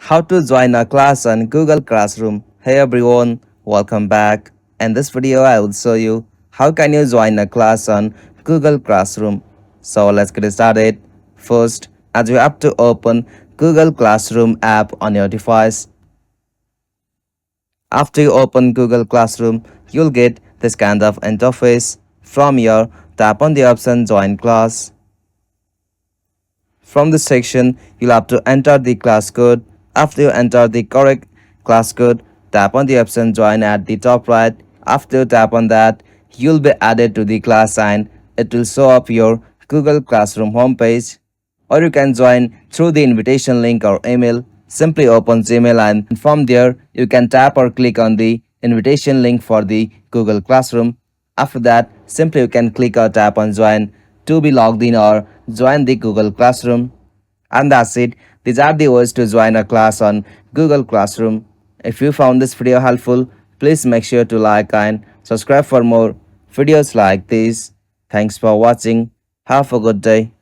How to join a class on Google Classroom. Hey everyone, welcome back. In this video, I will show you how can you join a class on Google Classroom. So let's get started. First, as you have to open Google Classroom app on your device. After you open Google Classroom, you'll get this kind of interface. From here, tap on the option Join Class. From this section, you'll have to enter the class code. After you enter the correct class code, tap on the option Join at the top right. After you tap on that, you'll be added to the class and it will show up your Google Classroom homepage. Or you can join through the invitation link or email. Simply open Gmail and from there, you can tap or click on the invitation link for the Google Classroom. After that, simply you can click or tap on join to be logged in or join the Google Classroom. And that's it. These are the ways to join a class on Google Classroom. If you found this video helpful, please make sure to like and subscribe for more videos like this. Thanks for watching. Have a good day.